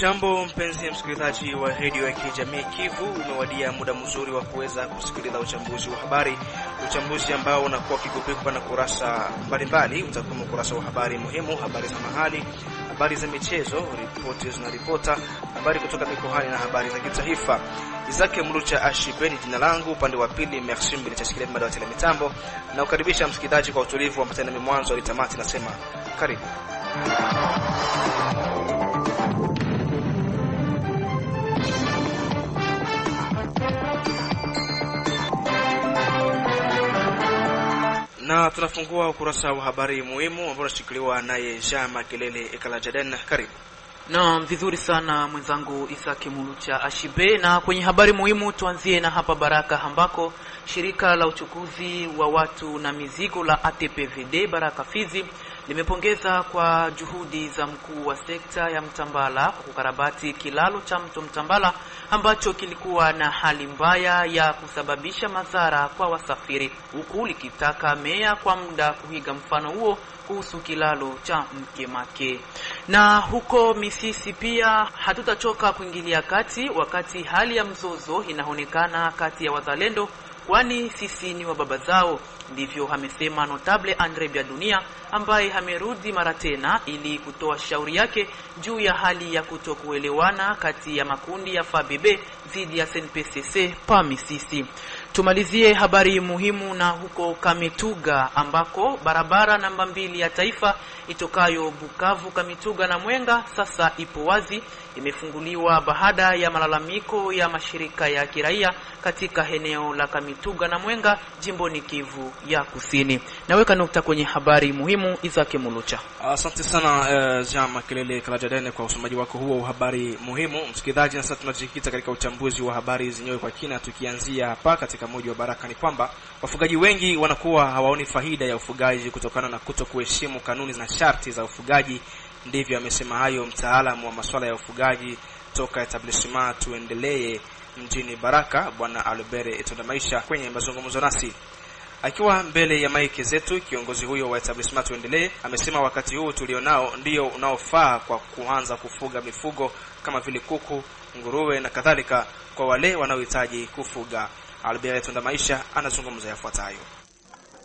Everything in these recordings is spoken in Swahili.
Hujambo mpenzi msikilizaji wa Radio ya Kijamii Kivu, umewadia muda mzuri wa kuweza kusikiliza uchambuzi wa habari. Uchambuzi ambao unakuwa kigubikwa na kurasa mbalimbali. Utakuwa kurasa wa habari muhimu, habari za mahali, habari za michezo, ripoti na ripota, habari kutoka mikoani na habari za kitaifa. Isake Mulucha Ashibeni jina langu, upande wa pili Merci Mbili chashikilia mada wa telemitambo, na ukaribisha msikilizaji kwa utulivu wa mpatana mwanzo hadi tamati. Nasema karibu. Na tunafungua ukurasa wa habari muhimu ambao unashikiliwa naye Jean Makelele Ekalajaden. Karibu. Naam, vizuri sana mwenzangu Isake Mulucha Ashibe, na kwenye habari muhimu tuanzie na hapa Baraka ambako shirika la uchukuzi wa watu na mizigo la ATPVD Baraka Fizi limepongeza kwa juhudi za mkuu wa sekta ya Mtambala kukarabati kilalo cha mto Mtambala ambacho kilikuwa na hali mbaya ya kusababisha madhara kwa wasafiri, huku likitaka meya kwa muda kuiga mfano huo kuhusu kilalo cha Mkemake. Na huko Misisi pia hatutachoka kuingilia kati wakati hali ya mzozo inaonekana kati ya wazalendo, kwani sisi ni wa baba zao. Ndivyo amesema notable Andre Biadunia ambaye amerudi mara tena ili kutoa shauri yake juu ya hali ya kutokuelewana kati ya makundi ya FABB dhidi ya SNPCC pa Misisi. Tumalizie habari muhimu na huko Kamituga ambako barabara namba 2 ya taifa itokayo Bukavu Kamituga na Mwenga sasa ipo wazi. Imefunguliwa baada ya malalamiko ya mashirika ya kiraia katika eneo la Kamituga na Mwenga jimboni Kivu ya Kusini. Naweka nukta kwenye habari muhimu. Isake Mulucha. Asante sana Jean Makelele Kalajadene kwa usomaji wako huo wa habari muhimu. Msikilizaji, sasa tunajikita katika uchambuzi wa habari zenyewe kwa kina, tukianzia hapa katika mji wa Baraka. Ni kwamba wafugaji wengi wanakuwa hawaoni faida ya ufugaji kutokana na kutokuheshimu kanuni na sharti za ufugaji. Ndivyo amesema hayo mtaalamu wa masuala ya ufugaji toka etablissement Tuendelee mjini Baraka, Bwana Albert Etondamaisha kwenye mazungumzo nasi. Akiwa mbele ya maiki zetu, kiongozi huyo wa etablissement Tuendelee amesema wakati huu tulionao ndio unaofaa kwa kuanza kufuga mifugo kama vile kuku, nguruwe na kadhalika kwa wale wanaohitaji kufuga. Albert Etondamaisha anazungumza yafuatayo.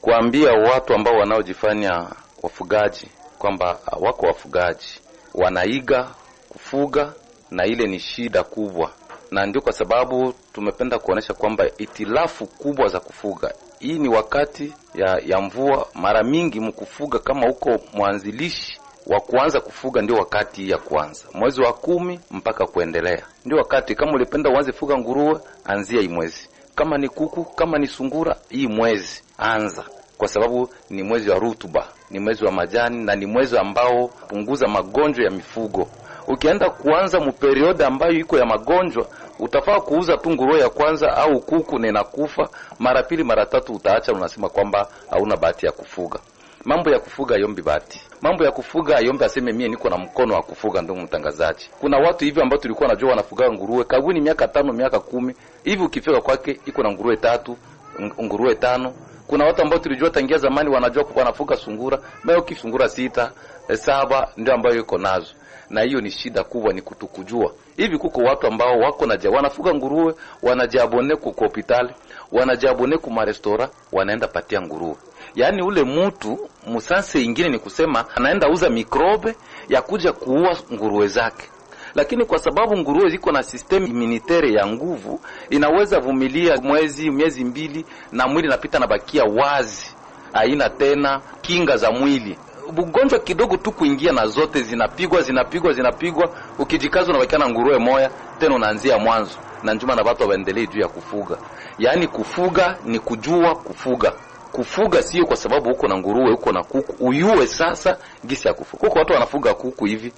Kuambia watu ambao wanaojifanya wafugaji kwamba wako wafugaji, wanaiga kufuga, na ile ni shida kubwa. Na ndio kwa sababu tumependa kuonesha kwamba itilafu kubwa za kufuga. Hii ni wakati ya mvua, mara mingi mkufuga kama uko mwanzilishi wa kuanza kufuga ndio wakati ya kwanza. Mwezi wa 10 mpaka kuendelea. Ndio wakati kama ulipenda uanze fuga nguruwe, anzia hii mwezi. Kama ni kuku, kama ni sungura, hii mwezi anza. Kwa sababu ni mwezi wa rutuba, ni mwezi wa majani, na ni mwezi ambao punguza magonjwa ya mifugo. Ukienda kuanza mperioda ambayo iko ya magonjwa, utafaa kuuza tu nguruwe ya kwanza au kuku na inakufa, mara pili mara tatu utaacha, unasema kwamba hauna bahati ya kufuga. Mambo ya kufuga yombi bahati. Mambo ya kufuga yombi aseme mie niko na mkono wa kufuga. Ndio mtangazaji, kuna watu hivi ambao tulikuwa najua wanafuga nguruwe kaguni miaka 5 miaka 10 hivi, ukifika kwake iko na nguruwe 3 nguruwe 5. Kuna watu ambao tulijua tangia zamani wanajua kwa wanafuga sungura, leo kisungura 6 7 ndio ambao yuko nazo. Na hiyo ni shida kubwa, ni kutukujua. Hivi kuko watu ambao wako na wanafuga nguruwe, wanajiabone ku hospitali, wanajiabone ku restaurant, wanaenda patia nguruwe. Yaani ule mtu musanse ingine ni kusema anaenda uza mikrobe ya kuja kuua nguruwe zake. Lakini kwa sababu nguruwe ziko na system immunitaire ya nguvu, inaweza vumilia miezi 2 na mwili napita na bakia wazi, haina tena kinga za mwili. Ugonjwa kidogo tu kuingia na zote zinapigwa, ukijikaza unabakia na nguruwe moja tena unaanzia mwanzo. Na njuma na watu waendelee juu ya kufuga. Yaani kufuga ni kujua kufuga. Kufuga sio kwa sababu uko na nguruwe, uko na kuku, uyue sasa gisi ya kufuga. Kuko watu wanafuga kuku hivi,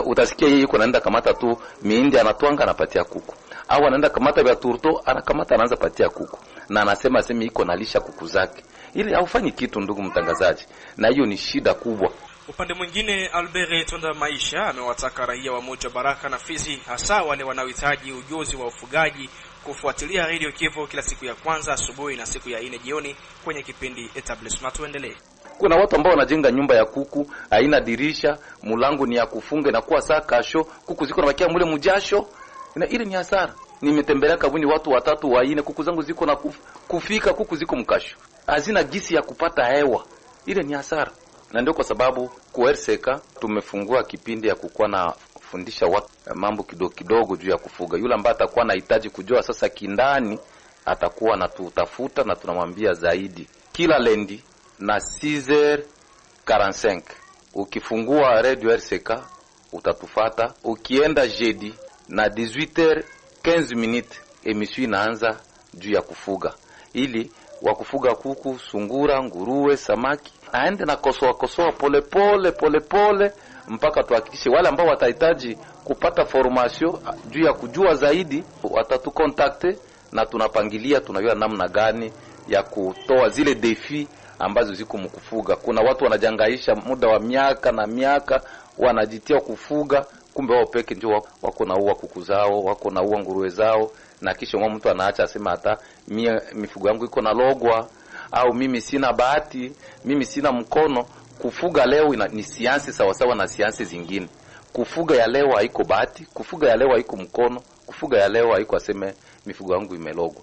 utasikia yeye yuko anaenda kamata tu miindi anatwanga anapatia kuku. Au anaenda kamata vya turto anakamata anaanza patia kuku. Na anasema iko nalisha kuku zake. Ili haufanyi kitu, ndugu mtangazaji. Na hiyo ni shida kubwa. Upande mwingine, Albert Etondamaisha amewataka raia wa mji wa Baraka na Fizi, hasa wale wanaohitaji ujuzi wa ufugaji, kufuatilia Radio Kivu kila siku ya kwanza asubuhi na siku ya 4 jioni kwenye kipindi Etablissement Tuendelee. Kuna watu ambao wanajenga nyumba ya kuku, haina dirisha, mlango ni ya kufunga na kuwa saa kasho, kuku ziko nabakia mule mjasho. Na ile ni hasara. Nimetembelea Kavumu watu 3 4, kuku zangu ziko na kufika, kuku ziko mkasho. Hazina gisi ya kupata hewa. Ile ni hasara. Na ndio kwa sababu kwa RCK tumefungua kipindi ya kukuwa na fundisha watu mambo kidogo juu ya kufuga. Yule ambaye atakuwa anahitaji kujua sasa kindani atakuwa anatutafuta na tunamwambia zaidi. Kila lendi na 6h45 ukifungua radio RCK utatufata. Ukienda jeudi na 18h15 emission inaanza juu ya kufuga, ili wakufuga kuku, sungura, nguruwe, samaki, aende na kosoa pole mpaka tuhakikishe wale ambao watahitaji kupata formation juu ya kujua zaidi watatukontakte, na tunapangilia tunajua namna gani ya kutoa zile defi ambazo ziko mkufuga. Kuna watu wanajangaisha muda wa miaka na miaka wanajitia kufuga, kumbe wao peke ndio wako na uwa kuku zao, wako na uwa nguruwe zao, na kisha mtu anaacha asema hata mifugo yangu iko na logwa, au mimi sina bahati, mimi sina mkono. Kufuga leo ni siansi sawa na siansi zingine. Kufuga ya leo haiko bahati, kufuga ya leo haiko mkono, kufuga ya leo haiko aseme mifugo yangu imelogwa.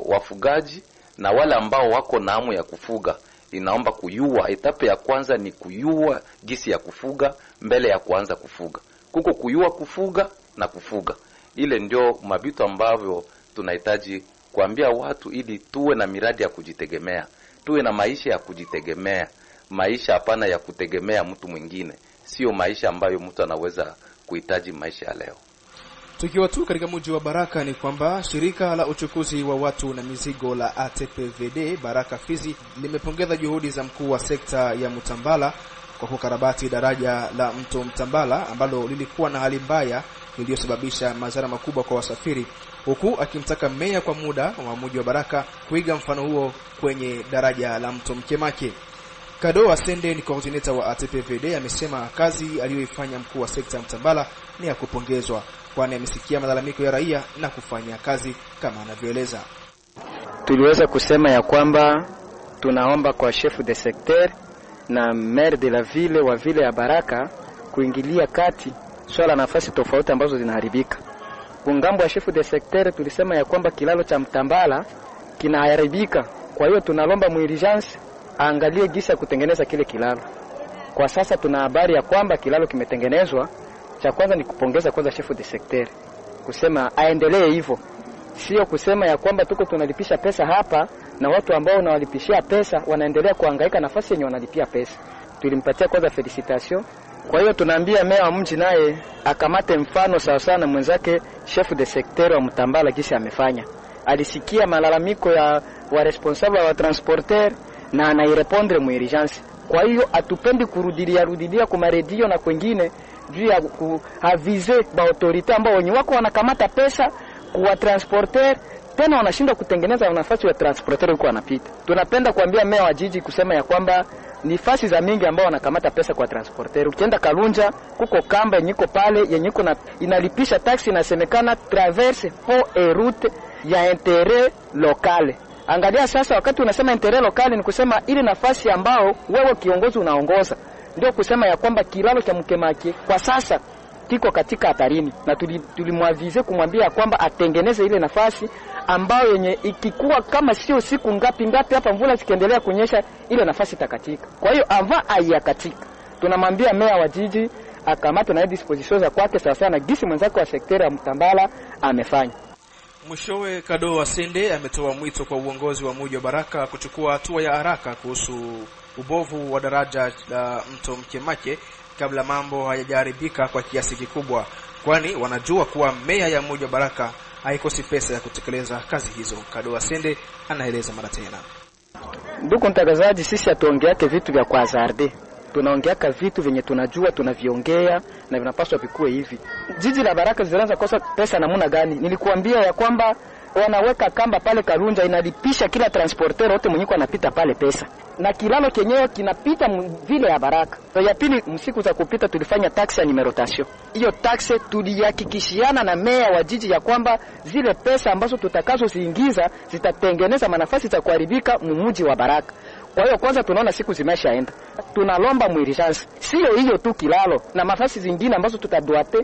Wafugaji na wale ambao wako na hamu ya kufuga inaomba kuyua. Etape ya kwanza ni kuyua gisi ya kufuga mbele ya kuanza kufuga. Kuko kuyua kufuga na kufuga. Ile ndio mabitu ambavyo tunahitaji kuambia watu, ili tuwe na miradi ya kujitegemea, tuwe na maisha ya kujitegemea. Maisha hapana ya kutegemea mtu mwingine, sio maisha ambayo mtu anaweza kuhitaji maisha ya leo. Tukiwa tu katika mji wa Baraka ni kwamba shirika la uchukuzi wa watu na mizigo la ATPVD Baraka Fizi limepongeza juhudi za mkuu wa sekta ya Mtambala kwa kukarabati daraja la mto Mtambala ambalo lilikuwa na hali mbaya iliyosababisha madhara makubwa kwa wasafiri, huku akimtaka meya kwa muda wa mji wa Baraka kuiga mfano huo kwenye daraja la mto Mkemake. Kado Asende ni coordinator wa ATPVD amesema kazi aliyoifanya mkuu wa sekta ya Mtambala ni ya kupongezwa, kwani amesikia malalamiko ya raia na kufanya kazi kama anavyoeleza. Tuliweza kusema ya kwamba tunaomba kwa chef de secteur na maire de la ville wa ville ya Baraka kuingilia kati swala nafasi tofauti ambazo zinaharibika. Kungambo ya chef de secteur tulisema ya kwamba kilalo cha Mtambala kinaharibika, kwa hiyo tunalomba muurgence aangalie gisa ya kutengeneza kile kilalo. Kwa sasa tuna habari ya kwamba kilalo kimetengenezwa. Cha kwanza ni kupongeza kwanza chef de secteur, kusema aendelee hivyo, sio kusema ya kwamba tuko tunalipisha pesa hapa na watu ambao wanawalipishia pesa wanaendelea kuhangaika nafasi yenye wanalipia pesa. Tulimpatia kwanza felicitation. Kwa hiyo tunaambia meya wa mji naye akamate mfano sawa sana mwenzake chef de secteur wa Mtambala kisi amefanya. Alisikia malalamiko ya wa responsable wa transporteur na anairepondre mu urgence. Kwa hiyo atupendi kurudilia kwa radio na kwingine juu ya kuavize ba autorite ambao wenye wako wanakamata pesa kwa transporteur tena wanashinda kutengeneza nafasi ya transporteur huko anapita. Tunapenda kuambia meya wa jiji kusema ya kwamba nafasi za mingi ambao wanakamata pesa kwa transporteur. Ukienda Kalunja kuko kamba yenyiko pale yenyiko na inalipisha taxi inasemekana traverse po route ya intérêt local. Angalia sasa, wakati unasema intérêt local ni kusema ile nafasi ambao wewe kiongozi unaongoza. Ndio kusema ya kwamba kilalo cha Mkemake kwa sasa kiko katika hatarini, na tulimwavize kumwambia kwamba atengeneze ile nafasi ambao yenye ikikuwa kama sio siku ngapi hapa mvula zikiendelea kunyesha ile nafasi takatika. Kwa hiyo ava ayakatika. Tunamwambia meya wa jiji akamate na disposition za kwake sawa sana gisi mwenzake wa sekta ya Mtambala amefanya. Mwishowe Kado Asende ametoa mwito kwa uongozi wa mji wa Baraka kuchukua hatua ya haraka kuhusu ubovu wa daraja la mto Mkemake kabla mambo hayajaribika kwa kiasi kikubwa, kwani wanajua kuwa meya ya mji wa Baraka haikosi pesa ya kutekeleza kazi hizo. Kado Asende anaeleza mara tena. Ndugu mtangazaji, sisi hatuongeake vitu vya kwa hazarde. Tunaongeaka vitu venye tunajua, tunaviongea na vinapaswa vikue hivi. Jiji la Baraka zinaanza kosa pesa namna gani? Nilikuambia ya kwamba wanaweka kamba pale Kalunja inalipisha kila transporteur wote mwenye anapita pale pesa. Na kilalo kenyewe kinapita vile ya Baraka. So ya pili, msiku za kupita tulifanya taksi ya numerotation. Hiyo taksi tulihakikishiana na meya wa jiji ya kwamba zile pesa ambazo tutakazo ziingiza zitatengeneza manafasi za kuharibika mji wa Baraka. Kwa hiyo kwanza tunaona siku zimeshaenda, tunalomba muirijansi, sio hiyo tu kilalo na mafasi zingine ambazo tutaduate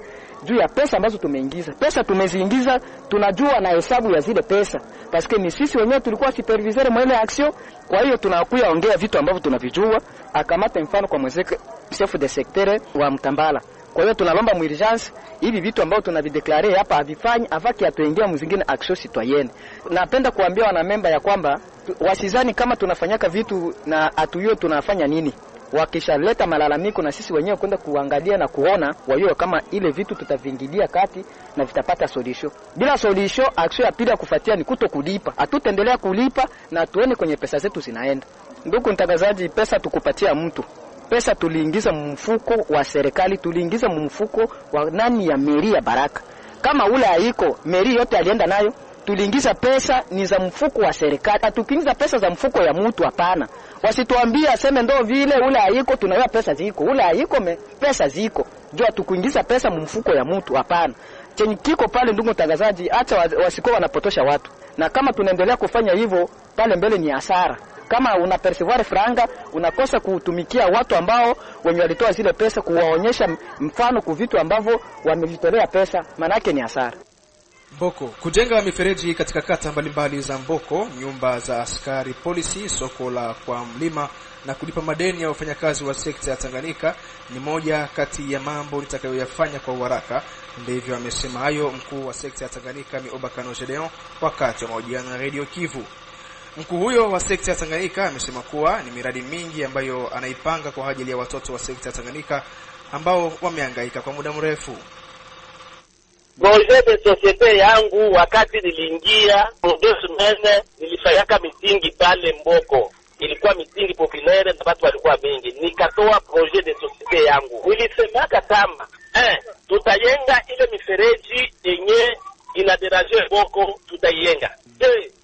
juu ya pesa ambazo tumeingiza. Pesa tumeziingiza, tunajua na hesabu ya zile pesa, paske ni sisi wenyewe tulikuwa superviseur mwele action. Kwa hiyo tunakuya ongea vitu ambavyo tunavijua. Akamata mfano kwa mwezeke chef de secteur wa Mtambala. Kwa hiyo tunalomba muirijansi hivi vitu ambavyo tunavideklare hapa havifanyi avaki atuingia mzingine action citoyenne. Napenda kuambia wana memba ya kwamba wasizani kama tunafanyaka vitu na atuyo tunafanya nini. Wakishaleta malalamiko na sisi wenyewe kwenda kuangalia na kuona wao kama ile vitu tutavingilia kati na vitapata solution. Bila solution action ya pili ya kufuatia ni kutokulipa. Hatutendelea kulipa na tuone kwenye pesa zetu zinaenda. Ndugu mtangazaji, pesa tukupatia mtu. Pesa tuliingiza mfuko wa serikali, tuliingiza mfuko wa nani ya meri ya Baraka. Kama ule haiko, meri yote alienda nayo. Tuliingiza pesa ni za mfuko wa serikali. Hatukiingiza pesa za mfuko ya mtu, hapana. Wasituambie aseme ndo vile ule haiko tunayo pesa ziko. Ule haiko pesa ziko. Jua tukuingiza pesa mfuko ya mtu, hapana. Chenye kiko pale ndugu mtangazaji, acha wasiko wanapotosha watu. Na kama tunaendelea kufanya hivyo pale mbele ni hasara. Kama una percevoir franga, unakosa kutumikia watu ambao wenye walitoa zile pesa, kuwaonyesha mfano kwa vitu ambavyo wamevitolea pesa, maana yake ni hasara. Mboko, kujenga mifereji katika kata mbalimbali za Mboko, nyumba za askari polisi, soko la kwa mlima na kulipa madeni ya wafanyakazi wa sekta ya Tanganyika ni moja kati ya mambo nitakayoyafanya kwa haraka. Ndivyo amesema hayo mkuu wa sekta ya Tanganyika Mioba Kano Gedeon wakati wa mahojiano na Radio Kivu. Mkuu huyo wa sekta ya Tanganyika amesema kuwa ni miradi mingi ambayo anaipanga kwa ajili ya watoto wa sekta ya Tanganyika ambao wamehangaika kwa muda mrefu. Projet de societe yangu wakati niliingia mene nilifanyaka mitingi pale Mboko. Ilikuwa mitingi populaire na watu walikuwa wengi. Nikatoa projet de societe yangu. Nilisemaka kama tutayenga ile mifereji yenye inaderaje Mboko, tutayenga.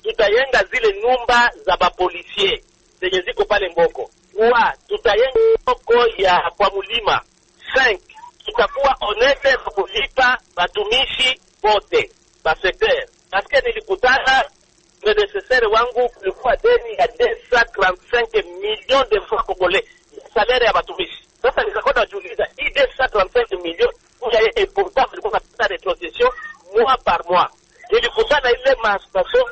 Tutayenga zile nyumba za bapolisier zenye ziko pale Mboko. Tutayenga Mboko ya kwa mlima 5. Tutakuwa honete kulipa batumishi wote ba secteur. Parce nilikutana predecesseur wangu kulikuwa deni ya 235 millions de francs congolais salaire ya batumishi. Sasa nikakoda juliza hii 235 millions ya important ilikuwa kapita retrocession mois par mois. Nilikutana ile mastation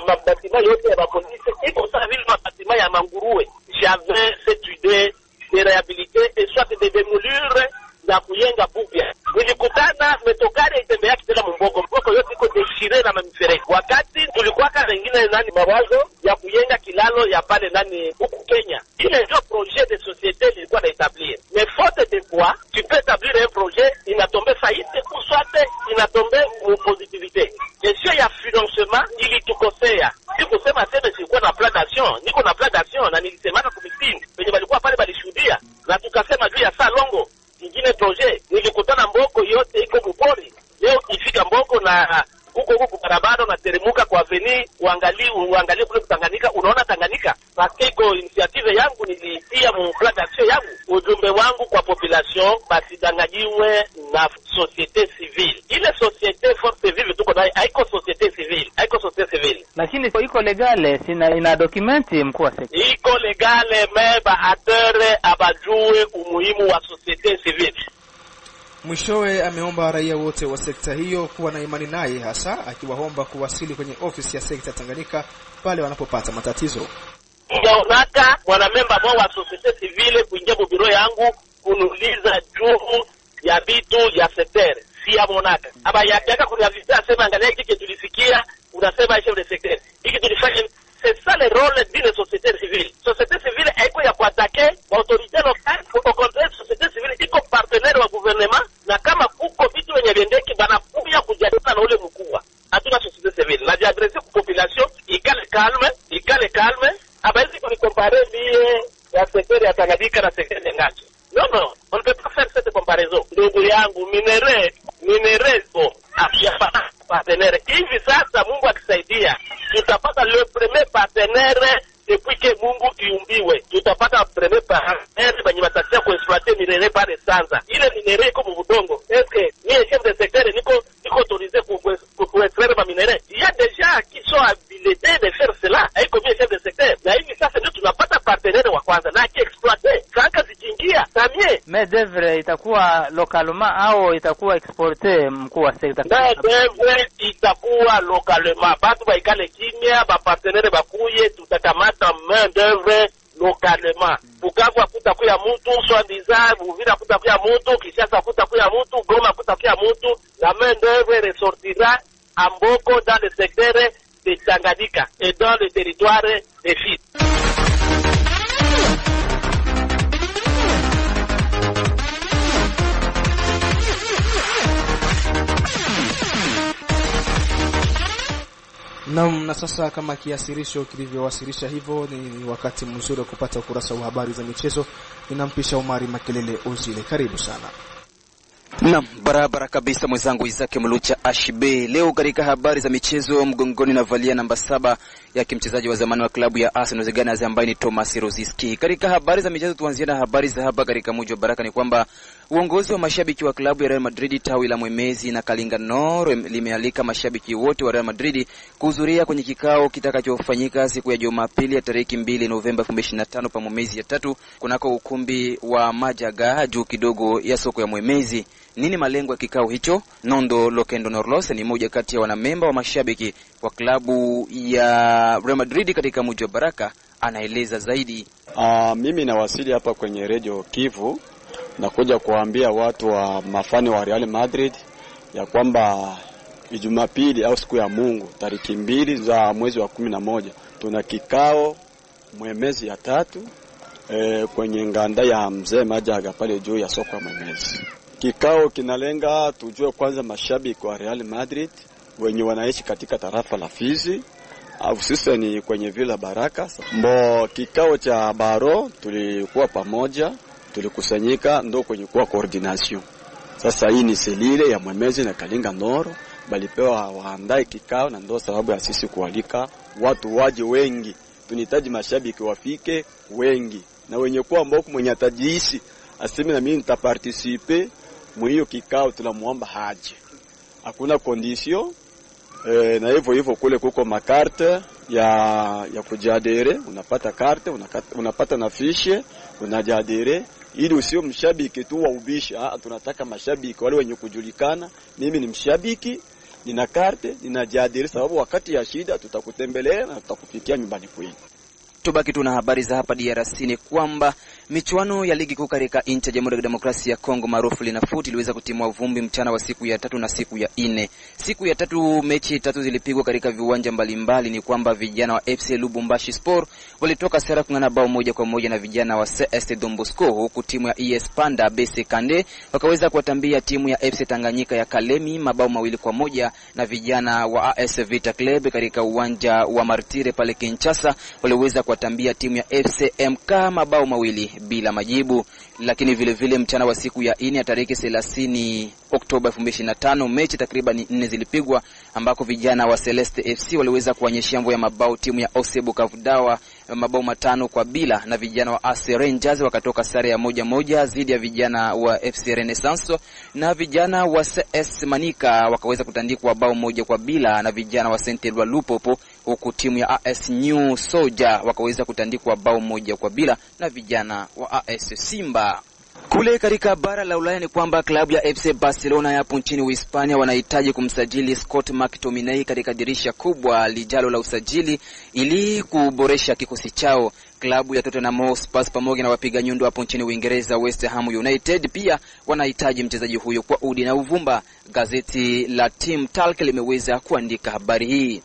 mabatima yote ya bapolisi iko sawa vile mabatima ya manguruwe. J'avais cette idée de réhabiliter et soit de démolir na kuyenga bupya. Nilikutana metokari itembea kitela Mboko. Mboko yote iko deshire na mamifereji. Wakati tulikuwa kana wengine nani mawazo ya kuyenga kilalo ya pale nani huku Kenya. Ile ndio projet de société ilikuwa na établir. Mais faute de quoi, tu peux établir un projet inatombe faillite ou soit inatombe mu positivité. Question ya financement ilitukosea. Sikusema sema sikuwa na plan d'action. Niko na plan d'action na nilisemaka kumitingi. Wenye walikuwa pale walishuhudia na tukasema juu ya Salongo ingine projet. Nilikutana Mboko yote iko mpori. Leo ifika Mboko na huko barabara na teremuka kwa avenue uangalie kule Tanganyika, unaona Tanganyika. Pasiko initiative yangu nilitia mu plan d'action yangu. Ujumbe wangu kwa population basidanganyiwe na société civile. Ile société force vive tuko nayo haiko société civile, haiko société civile. Lakini iko legale, sina ina documenti mkuu wa sekta. Iko legale meba atere abajue umuhimu wa société civile. Mwishowe ameomba raia wote wa sekta hiyo kuwa na imani naye, hasa akiwaomba kuwasili kwenye ofisi ya sekta Tanganyika pale wanapopata matatizo. Naonaka wanamemba wa société civile kuingia biro yangu kunuliza juu ya vitu ya secteur. Si amonaka. Aba yaka kunavisa sema angalia hiki tulisikia unasema chef de secteur. Hiki tulifanya c'est ça le rôle d'une société civile. Société civile haiko ya kuatake autorité locale, au contraire société civile iko partenaire wa gouvernement na kama kuko vitu wenye vendeki banakuja kujadiliana na ule mkubwa. Hatuna société civile. Na adresse kwa population ikale calme. Aba hizi kunikompare bie ya secteur ya Tanganyika na secteur ya Ngacho. Non, on ne peut pas faire cette comparaison. Ndugu yangu minere so afya partenaire. Hivi sasa Mungu akisaidia tutapata le premier partenaire depuis que Mungu iumbiwe. Tutapata premier partenaire benye batakia kuexploiter minere par essence. Ile minere iko mudongo. Est-ce que ni chef de secteur niko autorisé pour extraire ma minere? Il y a déjà qui sont habilités de faire cela. Haiko bien chef de secteur. Na hivi sasa ndio tunapata itakuwa localement au itakuwa exporte, mkuu wa sekta? Itakuwa localement, batu baikale kimya, ba partenaire bakuye, tutakamata main d'oeuvre localement. Bukavu kutakuya mtu, Soi-Disant Uvira kutakuya mtu, Kinshasa kutakuya mtu, Goma kutakuya mtu, la main d'oeuvre ressortira à Mboko dans le secteur de Tanganyika et dans le territoire de Fizi. Na sasa kama kiasirisho kilivyowasilisha hivyo, ni wakati mzuri wa kupata ukurasa wa habari za michezo. Ninampisha Omari Makelele Ozile, karibu sana. Naam, barabara kabisa mwenzangu Isaac Mulucha Ashibe. Leo katika habari za michezo, mgongoni na valia namba 7 ya kimchezaji wa zamani wa klabu ya Arsenal Gunners ambaye ni Thomas Rosicky. Katika habari za michezo tuanzie na habari za hapa katika mji wa Baraka ni kwamba uongozi wa mashabiki wa klabu ya Real Madrid tawi la Mwemezi na Kalinga Nord limealika mashabiki wote wa Real Madrid kuhudhuria kwenye kikao kitakachofanyika siku ya Jumapili ya tarehe 2 Novemba 2025 pa Mwemezi ya 3 kunako ukumbi wa Majaga juu kidogo ya soko ya Mwemezi. Nini malengo ya kikao hicho? Nondo Lokendo Norlos ni mmoja kati ya wanamemba wa mashabiki wa klabu ya Real Madrid katika mji wa Baraka, anaeleza zaidi. Mimi nawasili hapa kwenye Radio Kivu na kuja kuambia watu wa mafani wa Real Madrid ya kwamba Jumapili au siku ya Mungu tariki 2 za mwezi wa 11 tuna kikao Mwemezi ya 3 kwenye nganda ya mzee Majaga pale juu ya soko ya Mwemezi. Kikao kinalenga tujue kwanza mashabiki wa Real Madrid wenye wanaishi katika tarafa la Fizi au sisi ni kwenye Villa Baraka. Kikao cha baro tulikuwa pamoja, tulikusanyika ndo kwenye kwa coordination. Sasa hii ni selile ya Mwemezi na Kalinga Noro balipewa waandae kikao, na ndo sababu ya sisi kualika watu waje wengi. Tunahitaji mashabiki wafike wengi, na wenye kuwa Mboko mwenye atajiishi aseme na mimi nitaparticipe mwiyo kikao, tunamuomba haje. Hakuna condition na hivyo kule kuko makarte ya kujadere, unapata karte, unapata na fiche, unajadere ili usio mshabiki tu wa ubishi. Tunataka mashabiki wale wenye kujulikana, mimi ni mshabiki, nina karte, ninajadere, sababu wakati ya shida tutakutembelea na tutakufikia nyumbani kwenu. Tubaki tuna habari za hapa DRC ni kwamba michuano ya ligi kuu katika nchi ya Jamhuri ya Demokrasia ya Kongo maarufu Linafoot iliweza kutimua vumbi mchana wa siku ya 3 na siku ya 4. Siku ya 3 mechi 3 zilipigwa katika viwanja mbalimbali. Ni kwamba vijana wa FC Lubumbashi Sport walitoka sare kungana bao 1-1 na vijana wa CS Don Bosco, huku timu ya ES Panda BC Kande wakaweza kuwatambia timu ya FC Tanganyika ya Kalemi mabao 2-1, na vijana wa AS Vita Club katika uwanja wa Martire pale Kinshasa waliweza kuwatambia timu ya FCMK mabao 2 bila majibu. Lakini vile mchana wa siku ya 4 ya tarehe 30 Oktoba 2025 mechi takriban 4 zilipigwa, ambako vijana wa Celeste FC waliweza kuonyesha mvua ya mabao timu ya Osebo Kavudawa mabao 5-0, na vijana wa AC Rangers wakatoka sare ya 1-1 dhidi ya vijana wa FC Renaissance, na vijana wa CS Manika wakaweza kutandikwa bao 1-0 na vijana wa Saint Eloi Lupopo, huku timu ya AS New Soldier wakaweza kutandikwa bao 1-0 na vijana wa AS Simba. Kule katika bara la Ulaya ni kwamba klabu ya FC Barcelona hapo nchini Uhispania wanahitaji kumsajili Scott McTominay katika dirisha kubwa lijalo la usajili ili kuboresha kikosi chao. Klabu ya Tottenham Hotspur pamoja na wapiga nyundo hapo nchini Uingereza West Ham United pia wanahitaji mchezaji huyo kwa udi na uvumba. Gazeti la Team Talk limeweza kuandika habari hii.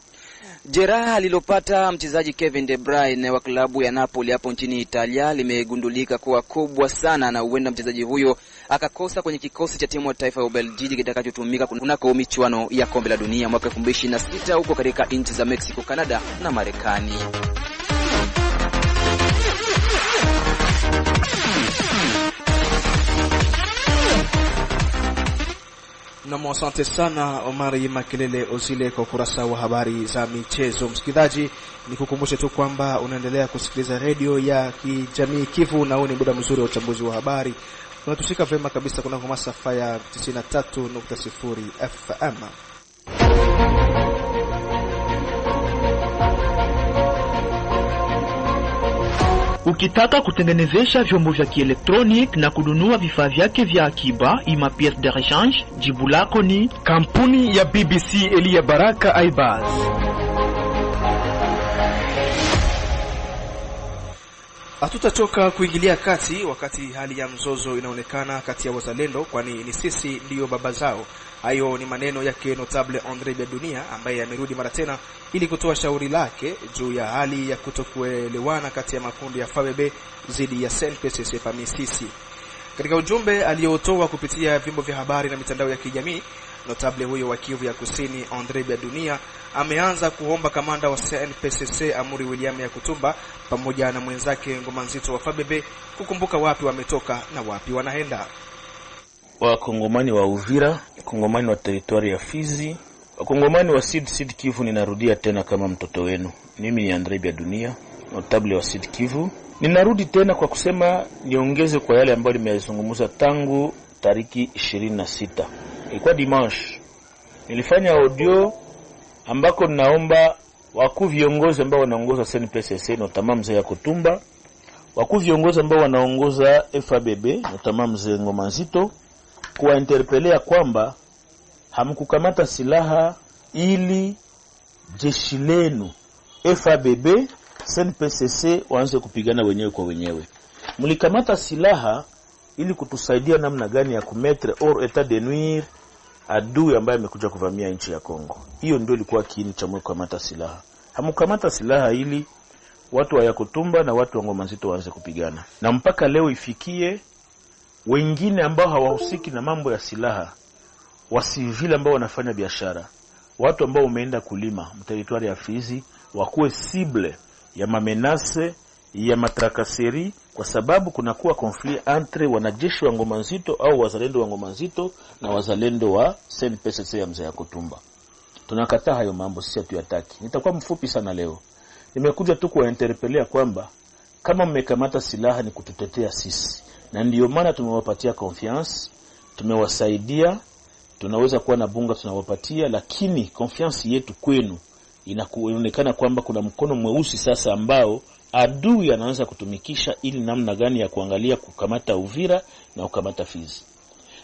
Jeraha alilopata mchezaji Kevin De Bruyne wa klabu ya Napoli hapo nchini Italia limegundulika kuwa kubwa sana, na huenda mchezaji huyo akakosa kwenye kikosi cha timu ya taifa ya Ubelgiji kitakachotumika kunako michuano ya kombe la dunia mwaka 2026 huko katika nchi za Mexico, Canada na Marekani. Na asante sana Omari Makelele Ozile kwa ukurasa wa habari za michezo. Msikilizaji, nikukumbushe tu kwamba unaendelea kusikiliza radio ya kijamii Kivu, na huu ni muda mzuri wa uchambuzi wa habari. Tunatushika vema kabisa kuna masafa ya 93.0 FM. Ukitaka kutengenezesha vyombo vya kielektronik na kununua vifaa vyake vya akiba ima pièce de rechange, jibu lako ni kampuni ya BBC Elia Baraka Aibaz. Hatutachoka kuingilia kati wakati hali ya mzozo inaonekana kati ya wazalendo, kwani ni sisi ndiyo baba zao. Hayo ni maneno yake Notable Andre Biadunia ambaye amerudi mara tena ili kutoa shauri lake juu ya hali ya kutokuelewana kati ya makundi ya FABB dhidi ya SNPCC Pamisisi. Katika ujumbe aliotoa kupitia vyombo vya habari na mitandao ya kijamii, Notable huyo wa Kivu ya Kusini Andre Biadunia ameanza kuomba kamanda wa SNPCC Amuri William ya Kutumba pamoja na mwenzake Ngoma Nzito wa FABB kukumbuka wapi wametoka na wapi wanaenda. Wakongomani wa Uvira, Wakongomani wa territory ya Fizi, Wakongomani wa Sud Kivu, ninarudia tena kama mtoto wenu. Mimi ni Andre Biadunia, Notable wa Sud Kivu. Ninarudi tena kwa kusema niongeze kwa yale ambayo nimeyazungumza tangu tariki 26. Ilikuwa dimanche. Nilifanya audio ambako ninaomba wakuu viongozi ambao wanaongoza SNPCC notama mzee ya Kutumba, wakuu viongozi ambao wanaongoza FABB notama mzee Ngoma Nzito, kuwainterpelea kwamba hamkukamata silaha ili jeshi lenu FABB SNPCC waanze kupigana wenyewe kwa wenyewe. Mlikamata silaha ili kutusaidia namna gani ya kumetre or etat de nuire adui ambaye amekuja kuvamia nchi ya Kongo. Hiyo ndio ilikuwa kiini cha mkamata silaha. Hamkamata silaha ili watu wa Yakutumba na watu wa Ngoma Nzito waanze kupigana. Na mpaka leo ifikie wengine ambao hawahusiki na mambo ya silaha, wasivile ambao wanafanya biashara, watu ambao umeenda kulima mteritori ya Fizi wakuwe cible ya mamenase ya matrakaseri, kwa sababu kunakuwa conflict entre wanajeshi wa Ngoma Nzito au wazalendo wa Ngoma Nzito na wazalendo wa SNPCC ya mzee ya Kutumba. Tunakataa hayo mambo, sisi hatuyataki. Nitakuwa mfupi sana leo. Nimekuja tu kuwainterpelea kwamba kama mmekamata silaha ni kututetea sisi, na ndiyo maana tumewapatia confiance, tumewasaidia, tunaweza kuwa na bunga tunawapatia, lakini confiance yetu kwenu inaonekana kwamba kuna mkono mweusi sasa ambao adui anaanza kutumikisha ili namna gani ya kuangalia kukamata Uvira na kukamata Fizi.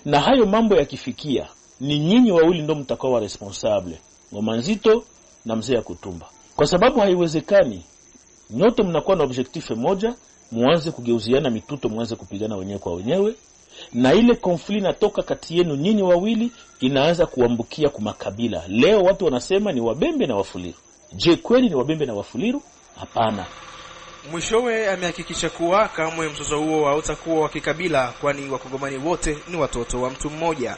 Na hayo mambo yakifikia, ni nyinyi wawili ndio mtakao wa responsable, Ngoma Nzito na mzee ya Kutumba. Kwa sababu haiwezekani nyote mnakuwa na objectif moja, muanze kugeuziana mituto, muanze kupigana wenyewe kwa wenyewe, na ile conflict natoka kati yenu nyinyi wawili inaanza kuambukia kwa makabila. Leo watu wanasema ni Wabembe na Wafuliru. Je, kweli ni Wabembe na Wafuliru? Hapana. Mwishowe amehakikisha kuwa kamwe mzozo huo hautakuwa wa kikabila, kwani Wakongomani wote ni watoto wa mtu mmoja.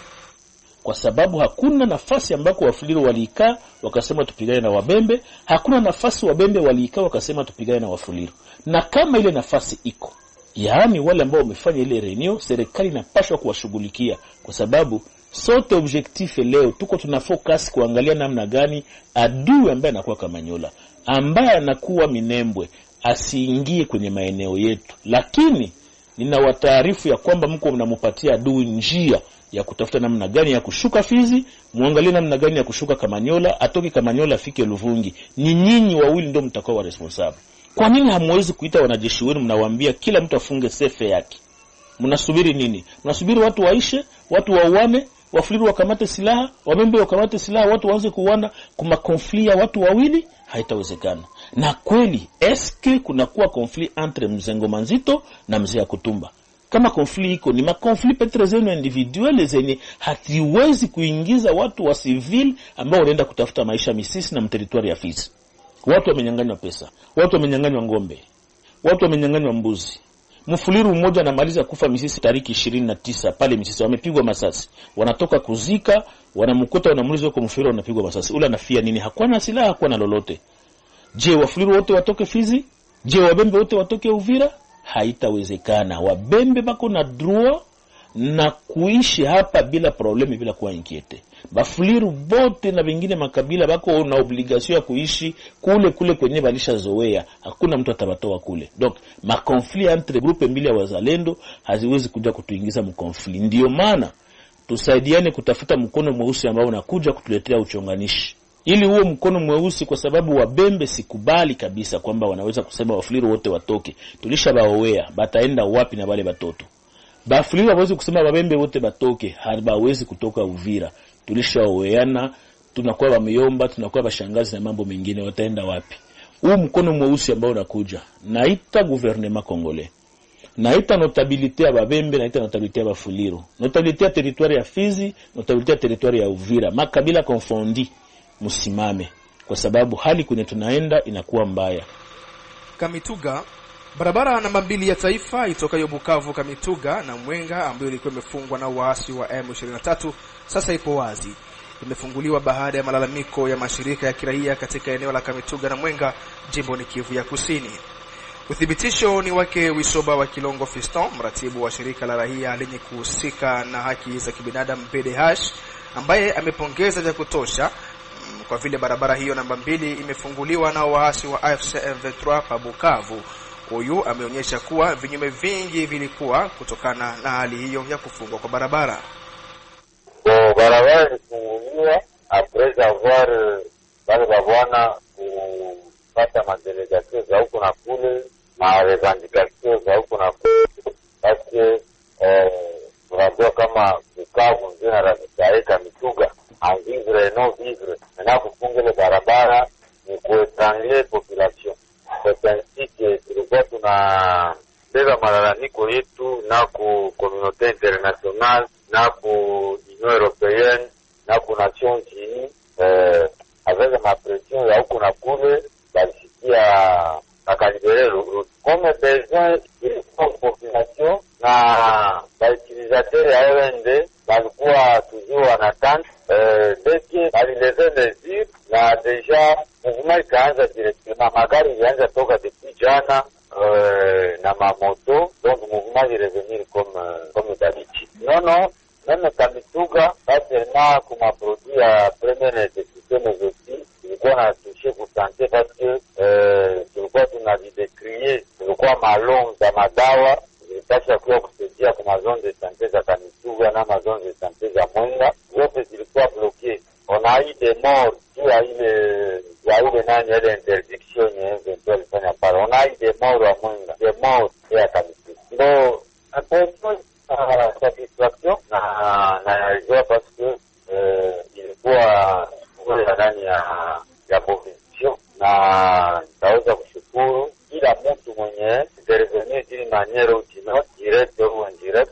Kwa sababu hakuna nafasi ambako Wafuliru waliikaa wakasema tupigane na Wabembe, hakuna nafasi Wabembe waliikaa wakasema tupigane na Wafuliru. Na kama ile nafasi iko, yaani wale ambao wamefanya ile reunion, serikali inapaswa kuwashughulikia, kwa sababu sote objectif leo tuko tunafocus kuangalia namna gani adui ambaye anakuwa Kamanyola, ambaye anakuwa Minembwe, asiingie kwenye maeneo yetu. Lakini ninawataarifu ya kwamba mko mnampatia adui njia ya kutafuta namna gani ya kushuka Fizi, muangalie namna gani ya kushuka Kamanyola, atoke Kamanyola afike Luvungi. Ni nyinyi wawili ndio mtakao wa responsible. Kwa nini hamwezi kuita wanajeshi wenu mnawaambia kila mtu afunge sefe yake? Mnasubiri nini? Mnasubiri watu waishe, watu wauane, Wafuliru wakamate silaha, Wabembe wakamate silaha, watu waanze kuuana kuma conflict ya watu wawili? Haitawezekana. Na kweli eske kunakuwa conflict entre mzee Ngoma Nzito na mzee ya Kutumba? Kama conflict iko ni ma conflict petrezeno individuelle zenye hatiwezi kuingiza watu wa civil ambao wanaenda kutafuta maisha Misisi na mteritori ya Fizi. Watu wamenyanganywa pesa, watu wamenyanganywa ngombe, watu wamenyanganywa mbuzi. Mfuliru mmoja anamaliza kufa Misisi tariki 29 pale Misisi, wamepigwa masasi. Wanatoka kuzika, wanamkuta wanamuuliza kwa Mfuliru wanapigwa masasi. Ule anafia nini? Hakuwa na silaha, hakuwa na lolote. Je, Wafuliru wote watoke Fizi? Je, Wabembe wote watoke Uvira? Haitawezekana. Wabembe bako na droit na kuishi hapa bila problemi, bila kuwa inquiete. Bafuliru bote na wengine makabila bako na obligation ya kuishi kule kule kwenye balisha zoea. Hakuna mtu atabatoa kule. Donc ma conflit entre groupe mbili ya wazalendo haziwezi kuja kutuingiza mkonflikt. Ndio maana tusaidiane kutafuta mkono mweusi ambao unakuja kutuletea uchonganishi. ili huo mkono mweusi, kwa sababu Wabembe sikubali kabisa kwamba wanaweza kusema Wafuliru wote watoke. Tulishabaowea, bataenda wapi na wale watoto? Bafuliru hawezi kusema Wabembe wote batoke, hawezi kutoka Uvira. Tulishaoweana, tunakuwa wameyomba, tunakuwa bashangazi na mambo mengine, wataenda wapi? Huu mkono mweusi ambao unakuja, naita gouvernement congolais, naita notabilite ya Babembe, naita notabilite ya Bafuliru, notabilite ya territoire ya Fizi, notabilite ya territoire ya Uvira, makabila confondi, musimame, kwa sababu hali kwenye tunaenda inakuwa mbaya. Kamituga, barabara namba 2 ya taifa itokayo Bukavu Kamituga na Mwenga, ambayo ilikuwa imefungwa na waasi wa M23, sasa ipo wazi. Imefunguliwa baada ya malalamiko ya mashirika ya kiraia katika eneo la Kamituga na Mwenga, jimboni Kivu ya Kusini. Uthibitisho ni wake Wisoba wa Kilongo Fiston, mratibu wa shirika la raia lenye kuhusika na haki za kibinadamu PDH, ambaye amepongeza vya kutosha kwa vile barabara hiyo namba 2 imefunguliwa na waasi wa AFC M23 pa Bukavu. Huyu ameonyesha kuwa vinyume vingi vilikuwa kutokana na hali hiyo ya kufungwa kwa barabara. Barabara ilifunguliwa après avoir wale babwana kupata madelegation za huko na kule na revendication za huko na kule, parce tunajua kama Bukavu ndio inarasaika Mituga en vivre non vivre. Na kufunga ile barabara ni kuetrangler population. C'est ainsi que tulikuwa tunabeba malalamiko yetu na ku communauté internationale na ku Union Européenne na ku Nations Unies, avec ma pression ya huko na kule balisikia akalibere route comme besoin de population na bautilisateur ya OND balikuwa toujours en attente dès que balileve mesure na deja mouvement ikaanza directement, magari ilianza toka depuis jana na mamoto, donc mouvement il revenir comme d'habitude. Non, même Kamituga, pas seulement comme un produit à première nécessité, mais aussi tulikuwa na touché pour santé, parce que tulikuwa tunavidekrie, tulikuwa malon za madawa zilipasha kuwa kusaidia kwa zone de santé za Kamituga na zone de santé za Mwenga, zote zilikuwa bloquées. On a eu des morts dû à ile nani ile interdiction eventuelle fanya pale. On a eu des morts à Mwenga, des morts à Kamituga. Donc attention à satisfaction na ilikuwa parce que ilikuwa kule ndani ya population, na taweza kushukuru kila mtu mwenye intervenir d'une manière ou d'une autre, direct ou indirect,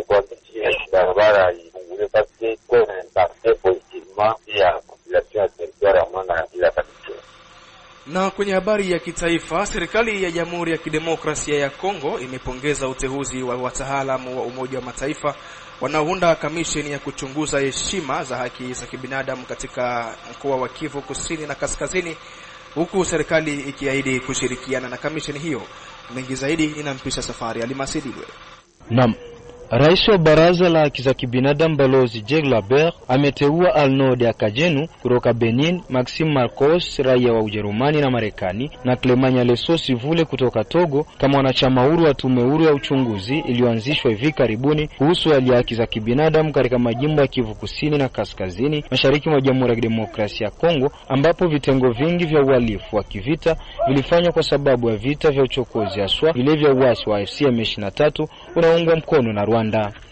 kwa kiti barabara ifunguliwe, parce que kwa impacte positivement ya population ya territoire ya Mwenga na kila Kamituga. Na kwenye habari ya kitaifa, serikali ya Jamhuri ya Kidemokrasia ya Kongo imepongeza uteuzi wa wataalamu wa Umoja wa Mataifa wanaounda kamisheni ya kuchunguza heshima za haki za kibinadamu katika mkoa wa Kivu Kusini na Kaskazini, huku serikali ikiahidi kushirikiana na kamisheni hiyo. Mengi zaidi inampisha safari Alimasidilwe. Naam. Rais wa baraza la haki za kibinadamu Balozi Jacques Labert ameteua Arnaud Akajenu kutoka Benin, Maxime Marcos raia wa Ujerumani na Marekani, na Clemanya Leso Sivule kutoka Togo kama wanachama huru wa tume huru ya uchunguzi iliyoanzishwa hivi karibuni kuhusu hali ya haki za kibinadamu katika majimbo ya Kivu Kusini na Kaskazini, mashariki mwa Jamhuri ya Kidemokrasia ya Kongo, ambapo vitengo vingi vya uhalifu wa kivita vilifanywa kwa sababu ya vita vya uchokozi, haswa vile vya uasi wa AFC M23 unaoungwa mkono na Rwanda.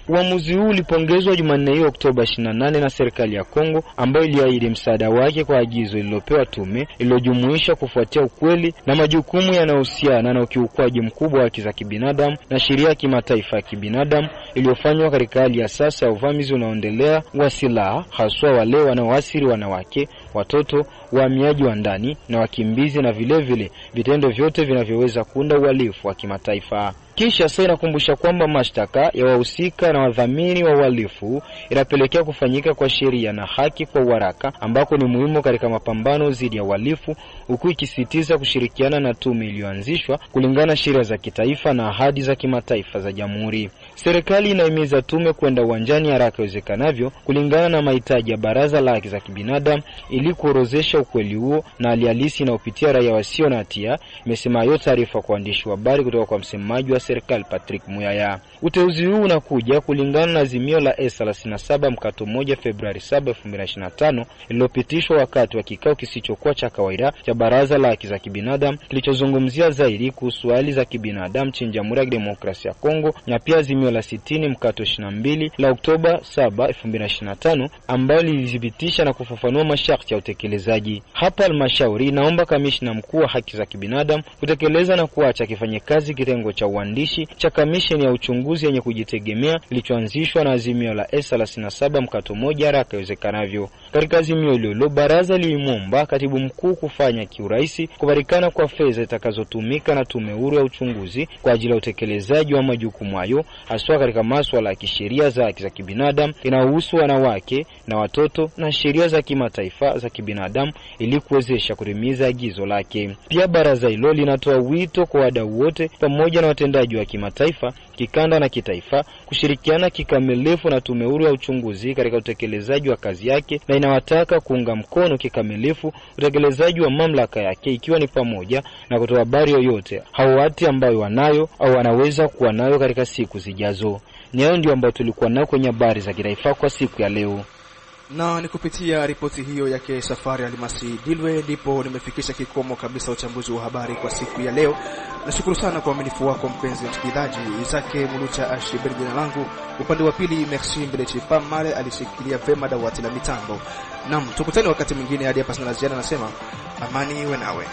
Uamuzi huu ulipongezwa Jumanne hiyo Oktoba 28 na serikali ya Kongo, ambayo iliahidi msaada wake kwa agizo lililopewa tume iliyojumuisha kufuatia ukweli na majukumu yanayohusiana na ukiukwaji mkubwa wa haki za kibinadamu na sheria ya kimataifa ya kibinadamu iliyofanywa katika hali ya sasa ya uvamizi unaoendelea wa silaha, haswa wale wanaoathiri wanawake, watoto, wahamiaji wa ndani na wakimbizi, na vile vitendo vyote vinavyoweza kuunda uhalifu wa kimataifa. Kisha sasa inakumbusha kwamba mashtaka ya wahusika na wadhamini wa uhalifu inapelekea kufanyika kwa sheria na haki kwa haraka, ambako ni muhimu katika mapambano dhidi ya uhalifu, huku ikisisitiza kushirikiana na tume iliyoanzishwa kulingana na sheria za kitaifa na ahadi za kimataifa za jamhuri. Serikali inahimiza tume kwenda uwanjani haraka iwezekanavyo kulingana na mahitaji ya baraza la haki za kibinadamu ili kuorozesha ukweli huo na hali halisi inayopitia raia wasio na hatia, imesema hiyo taarifa kwa waandishi wa habari kutoka kwa msemaji wa serikali Patrick Muyaya. Uteuzi huu unakuja kulingana na azimio la S37/1 Februari 7, 2025 lililopitishwa wakati wa kikao kisichokuwa cha kawaida cha baraza la haki za kibinadamu kilichozungumzia zaidi kuhusu hali za kibinadamu nchini Jamhuri ya Kidemokrasia ya Kongo, na pia azimio la 60/22 la Oktoba 7, 2025 ambalo lilithibitisha na kufafanua masharti ya utekelezaji. Hapa halmashauri inaomba kamishna mkuu wa haki za kibinadamu kutekeleza na kuacha kifanye kazi kitengo cha uandishi cha kamisheni ya uchunguzi yenye kujitegemea kilichoanzishwa na azimio la S37/1 haraka iwezekanavyo. Katika azimio hilo, baraza lilimwomba katibu mkuu kufanya kiurahisi kupatikana kwa fedha itakazotumika na tume huru ya uchunguzi kwa ajili ya utekelezaji wa majukumu hayo, haswa katika masuala ya kisheria za haki za kibinadamu inayohusu wanawake na watoto na sheria za kimataifa za kibinadamu ili kuwezesha kutimiza agizo lake. Pia baraza hilo linatoa wito kwa wadau wote pamoja na watendaji wa kimataifa, kikanda na kitaifa kushirikiana kikamilifu na tume huru ya uchunguzi katika utekelezaji wa kazi yake, na inawataka kuunga mkono kikamilifu utekelezaji wa mamlaka yake, ikiwa ni pamoja na kutoa habari yoyote au hati ambayo wanayo au wanaweza kuwa nayo katika siku zijazo. Ni hayo ndio ambayo tulikuwa nao kwenye habari za kitaifa kwa siku ya leo. Na ni kupitia ripoti hiyo yake Safari Alimasi Dilwe ndipo nimefikisha kikomo kabisa uchambuzi wa habari kwa siku ya leo. Nashukuru sana kwa uaminifu wako mpenzi msikilizaji. Isake Mulucha Ashibiri jina langu. Upande wa pili Merci Mbelechi Pamale alishikilia vema dawati la mitambo. Naam, tukutane wakati mwingine. Hadi hapa sina la ziada, nasema amani iwe nawe.